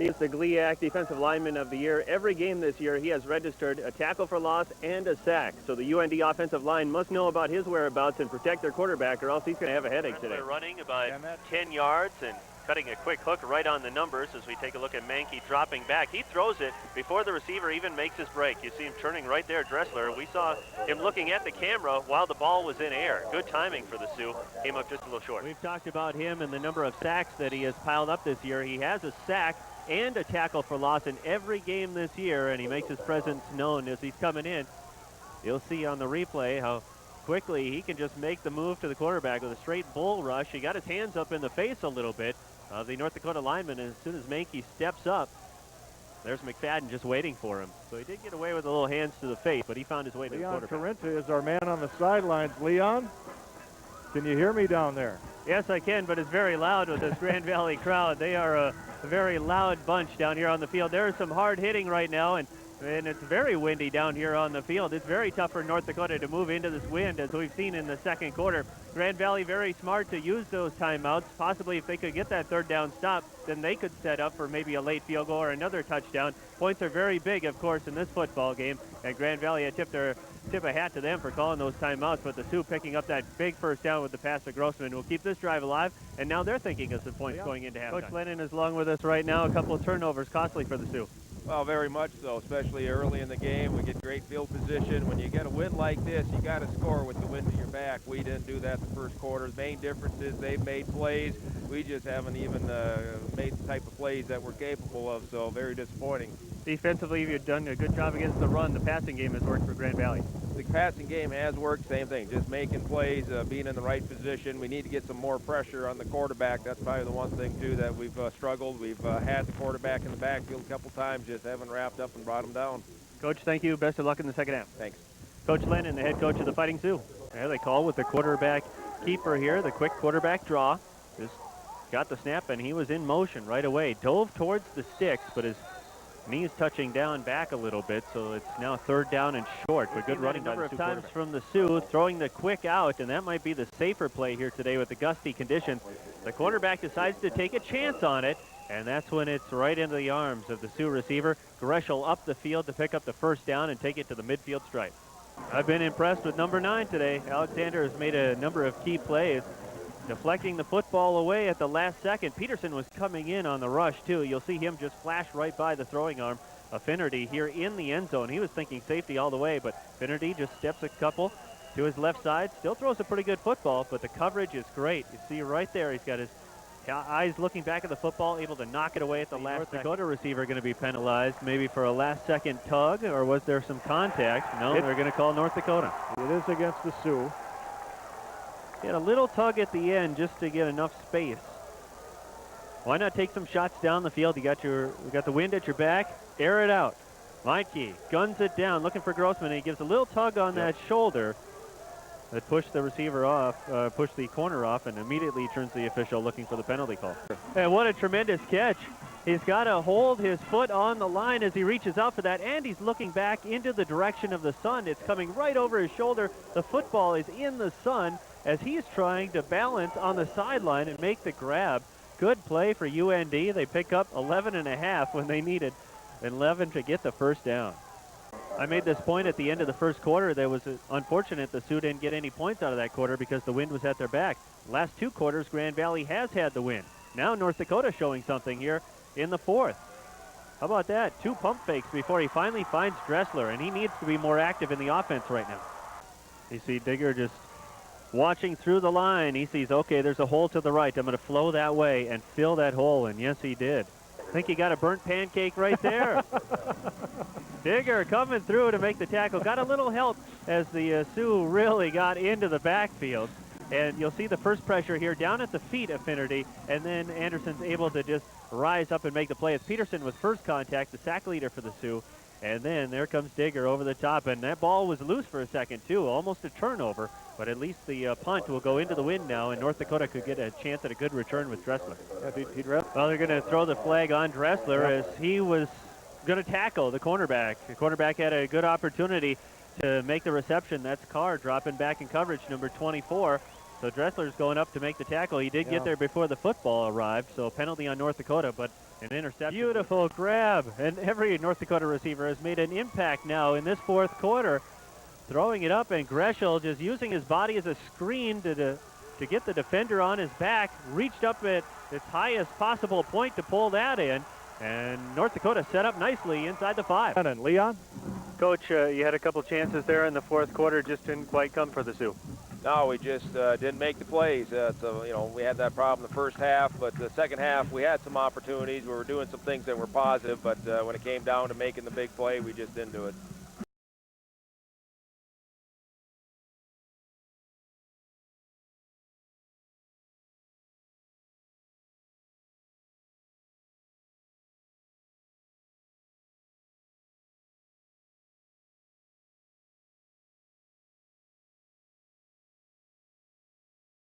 He is the GLIAC Defensive Lineman of the Year. Every game this year, he has registered a tackle for loss and a sack. So the UND offensive line must know about his whereabouts and protect their quarterback, or else he's going to have a headache today. Running about 10 yards and cutting a quick hook right on the numbers as we take a look at Mankey dropping back. He throws it before the receiver even makes his break. You see him turning right there, Dressler. We saw him looking at the camera while the ball was in air. Good timing for the Sioux. Came up just a little short. We've talked about him and the number of sacks that he has piled up this year. He has a sack and a tackle for loss in every game this year, and he makes his presence known as he's coming in. You'll see on the replay how quickly he can just make the move to the quarterback with a straight bull rush. He got his hands up in the face a little bit. The North Dakota lineman, and as soon as Mankey steps up, there's McFadden just waiting for him. So he did get away with a little hands to the face, but he found his way to the quarterback. Korynta is our man on the sidelines. Leon, can you hear me down there? Yes, I can, but it's very loud with this Grand Valley crowd. They are a very loud bunch down here on the field. There is some hard hitting right now, and it's very windy down here on the field. It's very tough for North Dakota to move into this wind, as we've seen in the second quarter. Grand Valley very smart to use those timeouts. Possibly if they could get that third down stop, then they could set up for maybe a late field goal or another touchdown. Points are very big, of course, in this football game, and Grand Valley, I tip a hat to them for calling those timeouts, but the Sioux picking up that big first down with the pass to Grossman will keep this drive alive, and now they're thinking of some points going into halftime. Coach Lennon is along with us right now. A couple of turnovers costly for the Sioux. Well, very much so, especially early in the game. We get great field position. When you get a win like this, you got to score with the wind at your back. We didn't do that the first quarter. The main difference is they've made plays. We just haven't even made the type of plays that we're capable of, so very disappointing. Defensively, you've done a good job against the run. The passing game has worked for Grand Valley. The passing game has worked, same thing, just making plays, being in the right position. We need to get some more pressure on the quarterback. That's probably the one thing, too, that we've struggled. We've had the quarterback in the backfield a couple times, just haven't wrapped up and brought him down. Coach, thank you. Best of luck in the second half. Thanks. Coach Lennon, the head coach of the Fighting Sioux. There they call with the quarterback keeper here, the quick quarterback draw. Just got the snap, and he was in motion right away. Dove towards the sticks, but his knees touching down back a little bit, so it's now third down and short, but good running by the Sioux times from the Sioux, throwing the quick out, and that might be the safer play here today with the gusty conditions. The quarterback decides to take a chance on it, and that's when it's right into the arms of the Sioux receiver. Greshel up the field to pick up the first down and take it to the midfield stripe. I've been impressed with number 9 today. Alexander has made a number of key plays, deflecting the football away at the last second. Peterson was coming in on the rush, too. You'll see him just flash right by the throwing arm of Finnerty here in the end zone. He was thinking safety all the way, but Finnerty just steps a couple to his left side. Still throws a pretty good football, but the coverage is great. You see right there, he's got his eyes looking back at the football, able to knock it away at the last second. North Dakota receiver going to be penalized, maybe for a last-second tug, or was there some contact? No, they're going to call North Dakota. It is against the Sioux. Get a little tug at the end just to get enough space. Why not take some shots down the field? You got the wind at your back. Air it out. Mikey guns it down, looking for Grossman. He gives a little tug on that shoulder that pushed the receiver off, pushed the corner off, and immediately turns the official looking for the penalty call. And what a tremendous catch. He's got to hold his foot on the line as he reaches out for that, and he's looking back into the direction of the sun. It's coming right over his shoulder. The football is in the sun as he's trying to balance on the sideline and make the grab. Good play for UND. They pick up 11.5 when they needed 11 to get the first down. I made this point at the end of the first quarter. That was unfortunate the Sioux didn't get any points out of that quarter because the wind was at their back. Last 2 quarters, Grand Valley has had the wind. Now North Dakota showing something here in the fourth. How about that? 2 pump fakes before he finally finds Dressler, and he needs to be more active in the offense right now. You see Digger just watching through the line. He sees, okay, there's a hole to the right. I'm going to flow that way and fill that hole, and yes, he did. I think he got a burnt pancake right there. Digger coming through to make the tackle. Got a little help as the Sioux really got into the backfield. And you'll see the first pressure here down at the feet of Finnerty, and then Anderson's able to just rise up and make the play. As Peterson with first contact, the sack leader for the Sioux. And then there comes Digger over the top, and that ball was loose for a second, too. Almost a turnover, but at least the punt will go into the wind now, and North Dakota could get a chance at a good return with Dressler. Well, they're going to throw the flag on Dressler as he was going to tackle the cornerback. The cornerback had a good opportunity to make the reception. That's Carr dropping back in coverage, number 24. So Dressler's going up to make the tackle. He did get there before the football arrived, so penalty on North Dakota, but An interception. Beautiful grab. And every North Dakota receiver has made an impact now in this fourth quarter. Throwing it up, and Greshel just using his body as a screen to get the defender on his back. Reached up at its highest possible point to pull that in. And North Dakota set up nicely inside the 5. And Leon? Coach, you had a couple chances there in the fourth quarter, just didn't quite come for the Sioux. No, we just didn't make the plays. So, you know, we had that problem the first half, but the second half we had some opportunities. We were doing some things that were positive, but when it came down to making the big play, we just didn't do it.